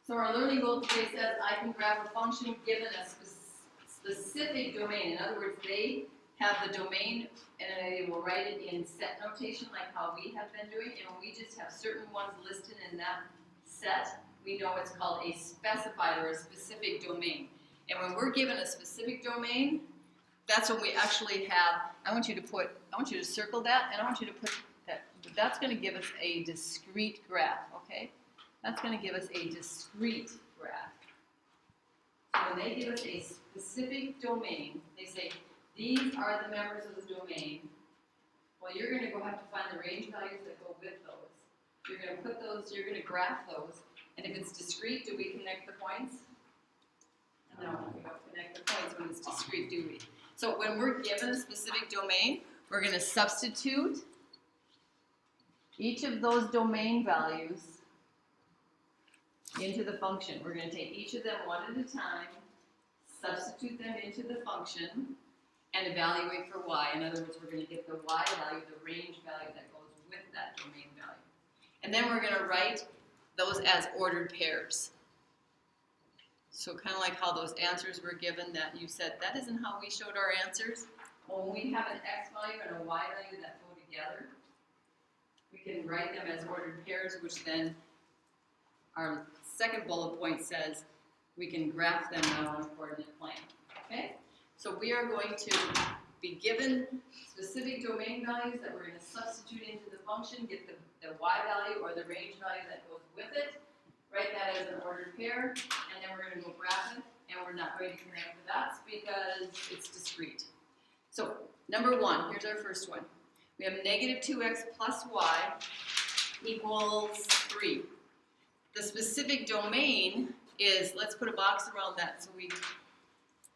So our learning goal today says I can graph a function given a specific domain. In other words, they have the domain and they will write it in set notation like how we have been doing. And when we just have certain ones listed in that set, we know it's called a specified or a specific domain. And when we're given a specific domain, that's when we actually have, I want you to circle that, and I want you to put that, that's going to give us a discrete graph, okay? That's going to give us a discrete graph. So when they give us a specific domain, they say, these are the members of the domain. Well, you're going to go have to find the range values that go with those. You're going to put those, you're going to graph those. And if it's discrete, do we connect the points? No, we don't connect the points when it's discrete, do we? So when we're given a specific domain, we're going to substitute each of those domain values into the function. We're going to take each of them one at a time, substitute them into the function, and evaluate for y. In other words, we're going to get the y value, the range value that goes with that domain value. And then we're going to write those as ordered pairs. So kind of like how those answers were given that you said, that isn't how we showed our answers. Well, when we have an x value and a y value that go together, we can write them as ordered pairs, which then our second bullet point says we can graph them now on a coordinate plane. Okay? So we are going to be given specific domain values that we're going to substitute into the function, get the y value or the range value that goes with it, write that as an ordered pair, and then we're going to go graph it, and we're not going to connect the dots because it's discrete. So number one, here's our first one. We have negative 2x plus y equals 3. The specific domain is, let's put a box around that so we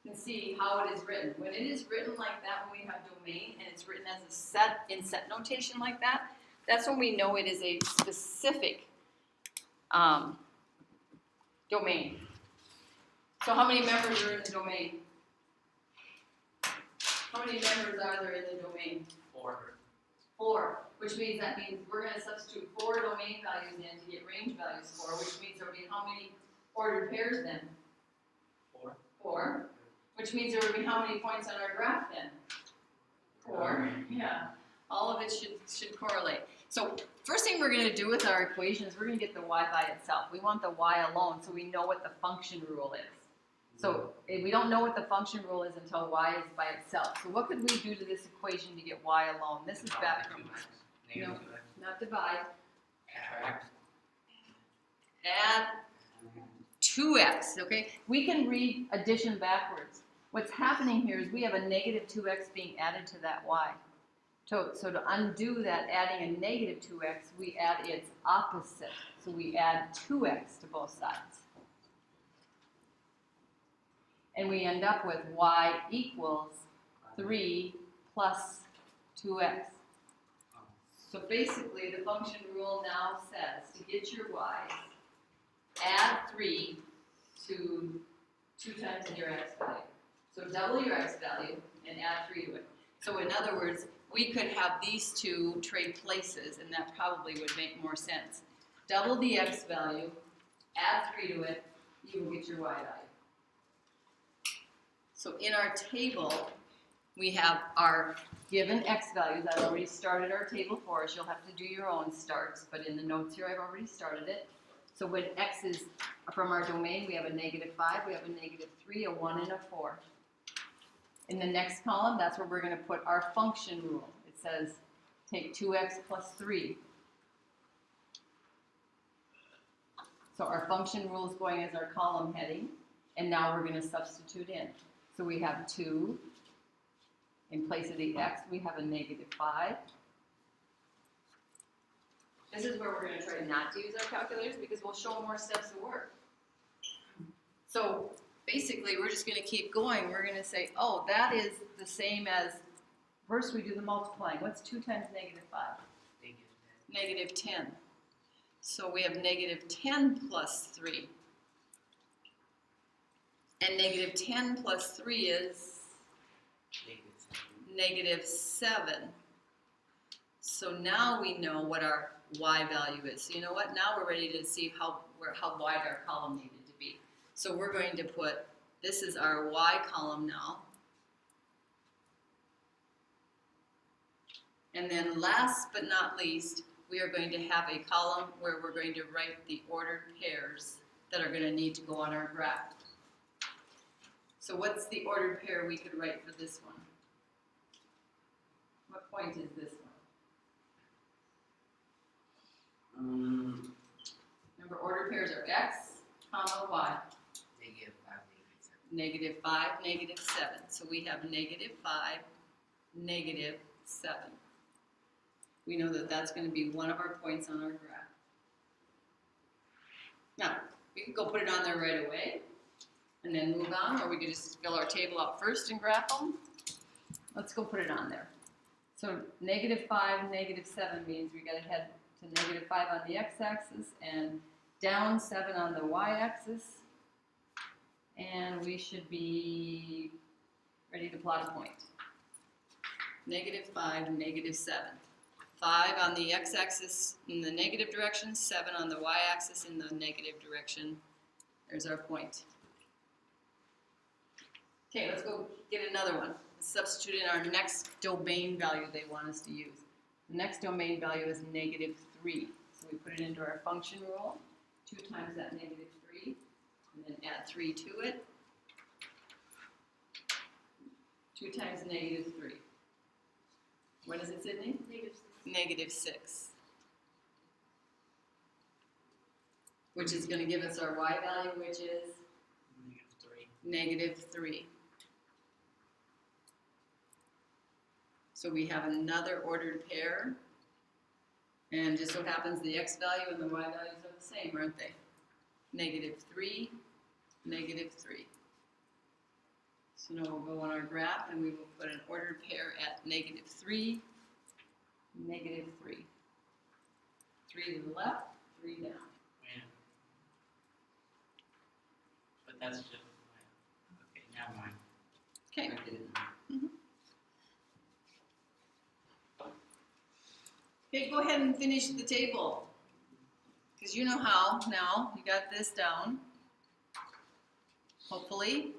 can see how it is written. When it is written like that, when we have domain and it's written as a set in set notation like that, that's when we know it is a specific domain. So how many members are in the domain? How many members are there in the domain? 4. 4, which means we're going to substitute 4 domain values in to get range values for, which means there will be how many ordered pairs then? 4. 4, which means there will be how many points on our graph then? 4, yeah. All of it should correlate. So first thing we're going to do with our equation is we're going to get the y by itself. We want the y alone so we know what the function rule is. So we don't know what the function rule is until y is by itself. So what could we do to this equation to get y alone? This is back from, no, not divide. Add 2x, okay? We can read addition backwards. What's happening here is we have a negative 2x being added to that y. So to undo that, adding a negative 2x, we add its opposite. So we add 2x to both sides. And we end up with y equals 3 plus 2x. So basically, the function rule now says to get your y's, add 3 to 2 times your x value. So double your x value and add 3 to it. So in other words, we could have these two trade places, and that probably would make more sense. Double the x value, add 3 to it, you will get your y value. So in our table, we have our given x values. I've already started our table for us. You'll have to do your own starts, but in the notes here, I've already started it. So when x is from our domain, we have a negative 5, we have a negative 3, a 1, and a 4. In the next column, that's where we're going to put our function rule. It says take 2x plus 3. So our function rule is going as our column heading, and now we're going to substitute in. So we have 2. In place of the x, we have a negative 5. This is where we're going to try not to use our calculators because we'll show more steps of work. So basically, we're just going to keep going. We're going to say, oh, that is the same as, first we do the multiplying. What's 2 times negative 5? Negative 10. So we have negative 10 plus 3. And negative 10 plus 3 is negative 7. So now we know what our y value is. So you know what? Now we're ready to see how how wide our column needed to be. So we're going to put, this is our Y column now. And then last but not least, we are going to have a column where we're going to write the ordered pairs that are going to need to go on our graph. So what's the ordered pair we could write for this one? What point is this one? Remember, ordered pairs are x, comma, y. Negative 5, -5, -7. -7. So we have -5, -7. We know that that's going to be one of our points on our graph. Now, we could go put it on there right away and then move on, or we could just fill our table out first and graph them. Let's go put it on there. So -5, -7 means we got to head to -5 on the x-axis and down 7 on the y-axis. And we should be ready to plot a point. -5, -7. 5 on the x-axis in the negative direction, 7 on the y-axis in the negative direction. There's our point. Okay, let's go get another one. Let's substitute in our next domain value they want us to use. The next domain value is -3. So we put it into our function rule. 2 times that -3. And then add 3 to it. 2 times -3. What is it, Sydney? -6. Which is going to give us our y value, which is? -3. So we have another ordered pair. And just so happens the x value and the y values are the same, aren't they? -3, -3. So now we'll go on our graph and we will put an ordered pair at -3, -3. 3 to the left, 3 down. But that's just, okay, never mind. Okay. Okay, go ahead and finish the table. Because you know how now. You got this down. Hopefully.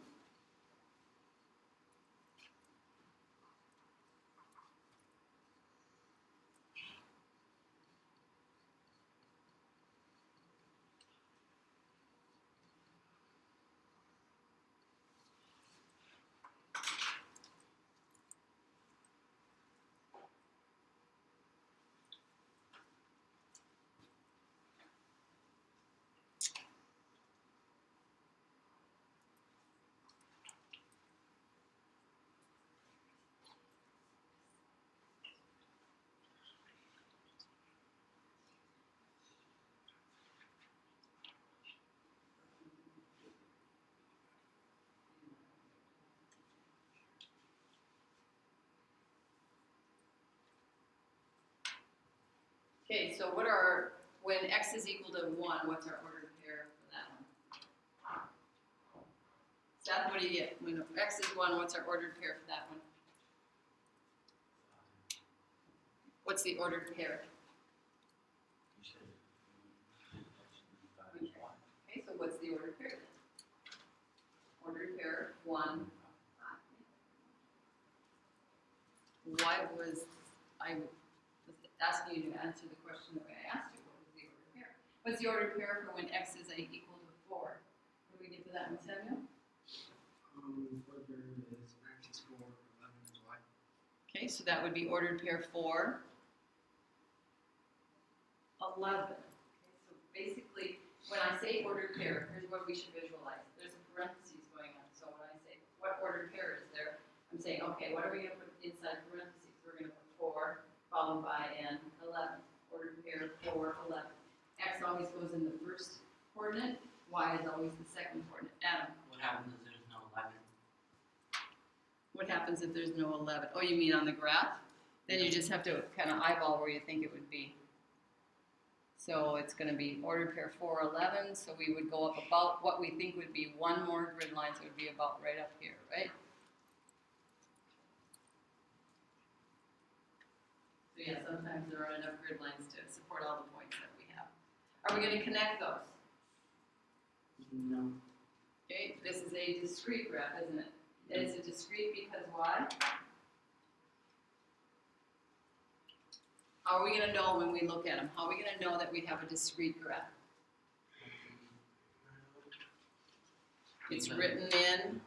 Okay, so when x is equal to 1, what's our ordered pair for that one? Seth, what do you get? When x is 1, what's our ordered pair for that one? What's the ordered pair? Okay, so what's the ordered pair then? Ordered pair, 1, 5. Why was I asking you to answer the question the way I asked you? What was the ordered pair? What's the ordered pair for when x is equal to 4? What do we get for that one, Samuel? Order is x is 4, 11 is y. Okay, so that would be ordered pair 4, 11. Okay, so basically, when I say ordered pair, here's what we should visualize. There's a parentheses going on. So when I say, what ordered pair is there? I'm saying, okay, what are we going to put inside parentheses? We're going to put 4, followed by an 11. Ordered pair 4, 11. X always goes in the first coordinate. Y is always the second coordinate. Adam. What happens if there's no 11? What happens if there's no 11? Oh, you mean on the graph? Then you just have to kind of eyeball where you think it would be. So it's going to be ordered pair 4, 11. So we would go up about what we think would be one more grid line. So it would be about right up here, right? So yeah, sometimes there aren't enough grid lines to support all the points that we have. Are we going to connect those? No. Okay, this is a discrete graph, isn't it? And it's a discrete because why? How are we gonna know when we look at them? How are we gonna know that we have a discrete graph? It's written in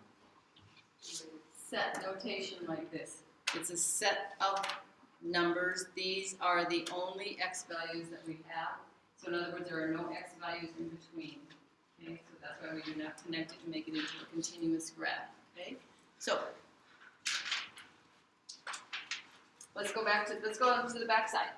set notation like this. It's a set of numbers. These are the only x values that we have. So in other words, there are no x values in between. Okay, so that's why we do not connect it and make it into a continuous graph. Okay, so let's go on to the back side.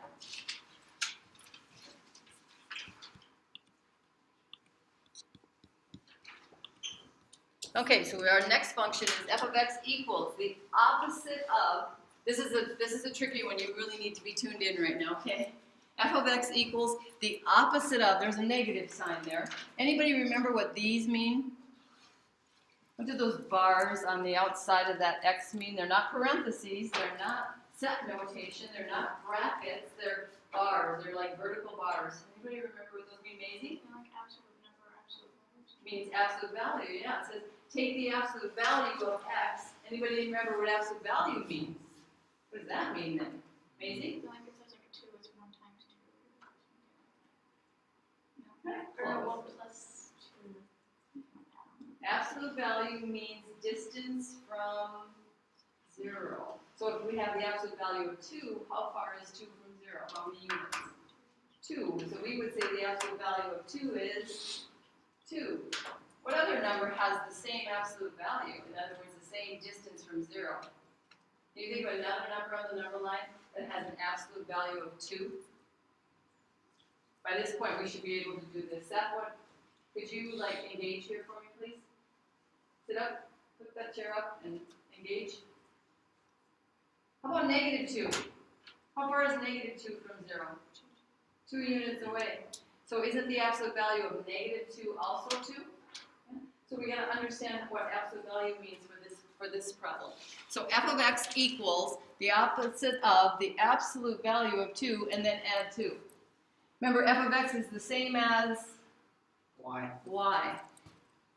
Okay, so our next function is f of x equals the opposite of, this is a tricky one, you really need to be tuned in right now, okay? F of x equals the opposite of, there's a negative sign there. Anybody remember what these mean? What do those bars on the outside of that x mean? They're not parentheses, they're not set notation, they're not brackets, they're bars, they're like vertical bars. Anybody remember what those mean, Maisie? Like absolute number, absolute values. Means absolute value, yeah. It says take the absolute value of x. Anybody remember what absolute value means? What does that mean then? Maisie? Like it says like a 2 is 1 times 2. Okay, Or close. 1 plus 2. Absolute value means distance from 0. So if we have the absolute value of 2, how far is 2 from 0? How many units? 2. So we would say the absolute value of 2 is 2. What other number has the same absolute value? In other words, the same distance from 0? Can you think of another number on the number line that has an absolute value of 2? By this point, we should be able to do this. Seth, could you engage here for me, please? Sit up, put that chair up, and engage. How about -2? How far is -2 from 0? 2 units away. So isn't the absolute value of -2 also 2? Yeah. So we got to understand what absolute value means for this problem. So f of x equals the opposite of the absolute value of 2 and then add 2. Remember, f of x is the same as Why? y.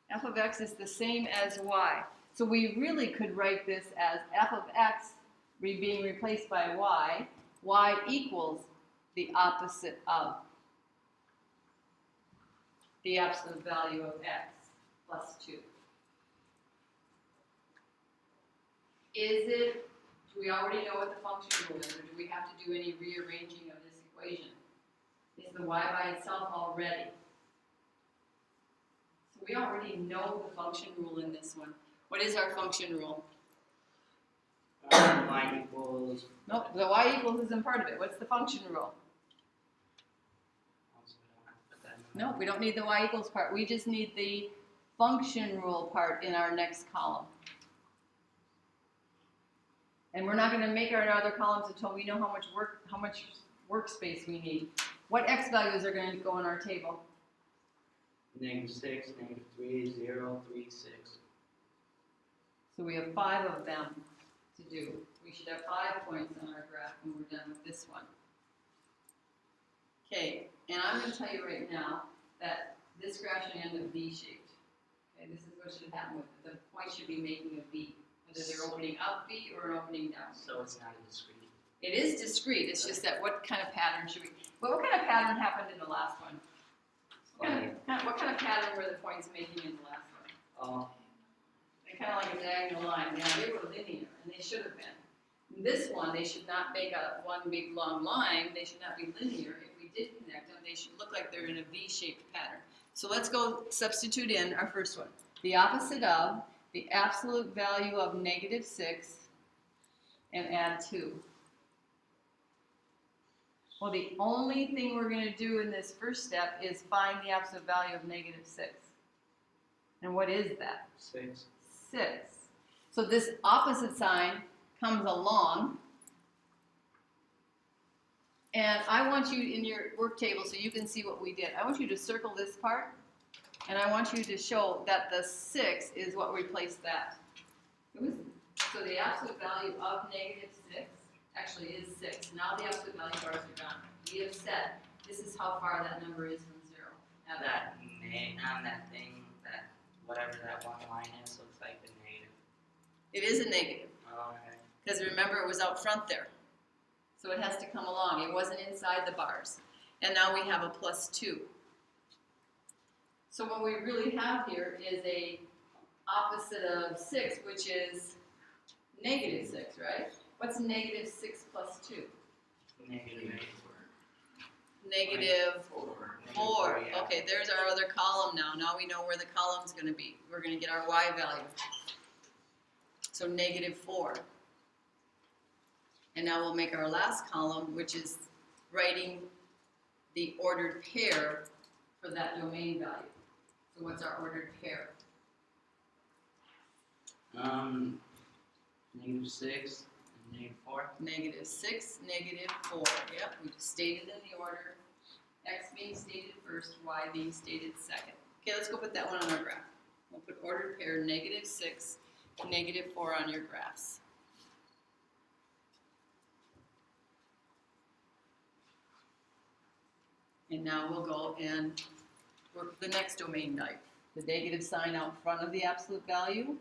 F of x is the same as y. So we really could write this as f of x being replaced by y equals the opposite of the absolute value of x plus 2. Do we already know what the function rule is, or do we have to do any rearranging of this equation? Is the y by itself already? So we already know the function rule in this one. What is our function rule? Y equals. Nope, the y equals isn't part of it. What's the function rule? Also, we don't have to put that in. No, we don't need the y equals part. We just need the function rule part in our next column. And we're not going to make our other columns until we know how much workspace we need. What x values are going to go in our table? -6, -3, 0, 3, 6. So we have 5 of them to do. We should have 5 points on our graph when we're done with this one. Okay, and I'm going to tell you right now that this graph should end up V-shaped. Okay, this is what should happen with it. The point should be making a V, whether they're opening up V or an opening down V. So it's not a discrete. It is discrete. It's just that what kind of pattern should we? What kind of pattern happened in the last one? What kind of pattern were the points making in the last one? Oh, They're kind of like a diagonal line. Yeah, they were linear, and they should have been. In this one, they should not make one big long line. They should not be linear. If we did connect them, they should look like they're in a V-shaped pattern. So let's go substitute in our first one. The opposite of the absolute value of -6 and add 2. Well, the only thing we're going to do in this first step is find the absolute value of -6. And what is that? 6. 6. So this opposite sign comes along. And I want you in your work table so you can see what we did. I want you to circle this part. And I want you to show that the 6 is what replaced that. So the absolute value of -6 actually is 6. Now the absolute value bars are gone. We have said this is how far that number is from 0. Now That thing, whatever that one line is, looks like a negative. It is a negative, Okay. because remember it was out front there. So it has to come along, it wasn't inside the bars. And now we have a +2. So what we really have here is a opposite of 6, which is -6, right? What's -6 + 2? Negative -4. yeah. Okay, there's our other column now. Now we know where the column's going to be. We're going to get our y value. So -4. And now we'll make our last column, which is writing the ordered pair for that domain value. So what's our ordered pair? -6 and -4. -6, -4. Yep, we just stated in the order. X being stated first, Y being stated second. Okay, let's go put that one on our graph. We'll put ordered pair -6, -4 on your graphs. And now we'll go and work the next domain value. The negative sign out front of the absolute value.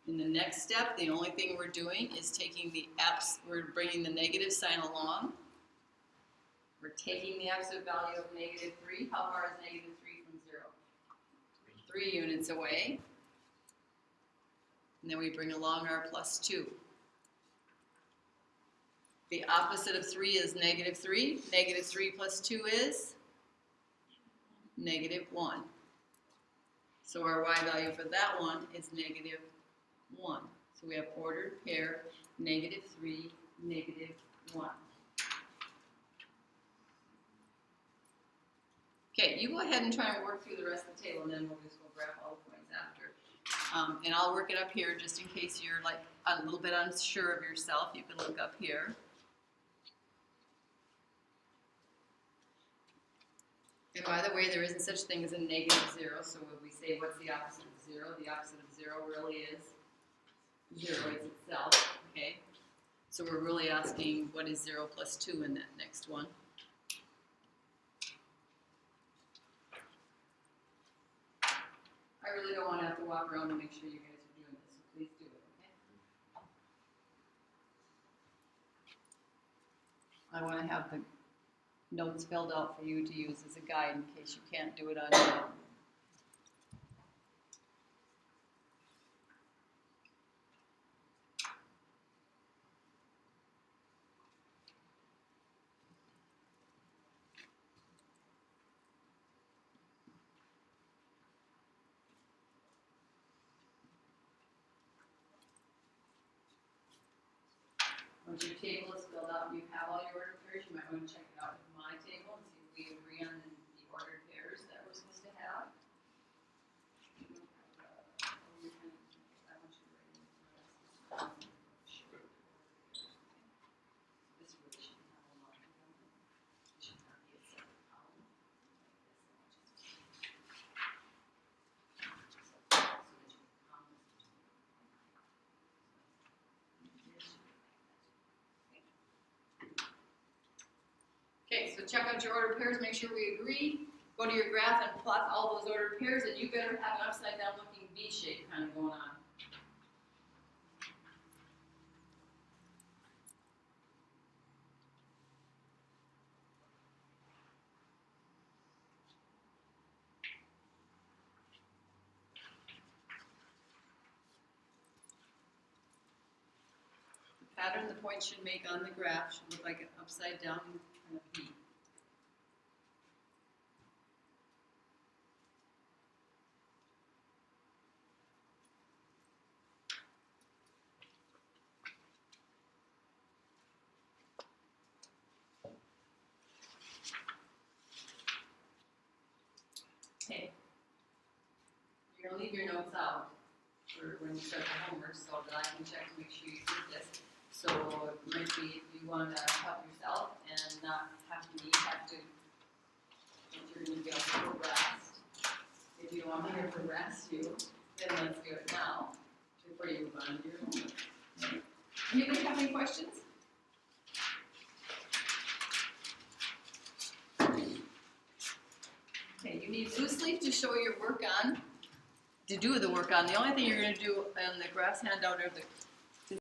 In the next step, the only thing we're doing is taking we're bringing the negative sign along. We're taking the absolute value of -3. How far is -3 from 0? 3 units away. And then we bring along our +2. The opposite of 3 is -3. -3 + 2 is -1. So our y value for that one is -1. So we have ordered pair -3, -1. Okay, you go ahead and try and work through the rest of the table, and then we'll just go graph all the points after. And I'll work it up here just in case you're like a little bit unsure of yourself. You can look up here. And by the way, there isn't such thing as a -0, so when we say what's the opposite of 0, the opposite of 0 really is 0, it's itself, okay? So we're really asking what is 0 + 2 in that next one. I really don't want to have to walk around and make sure you guys are doing this, so please do it, okay? I want to have the notes filled out for you to use as a guide in case you can't do it on your own. Once your table is filled out and you have all your ordered pairs, you might want to check it out with my table and see if we agree on the ordered pairs that we're supposed to have. This really shouldn't have a line from it. It should not be a separate column like this. So that you can commas between. Okay, so check out your ordered pairs, make sure we agree. Go to your graph and plot all those ordered pairs, and you better have an upside down looking V shape kind of going on. The pattern the point should make on the graph should look like an upside down kind of V. Okay. You're going to leave your notes out for when you start the homework so that I can check to make sure you did this. So it might be if you want to help yourself and not have to if you're going to be able to rest. If you want me to rest you, then let's do it now before you move on to your homework. Anybody have any questions? Okay, you need loose leaf to show your work on, to do the work on. The only thing you're gonna do on the graphs handout are the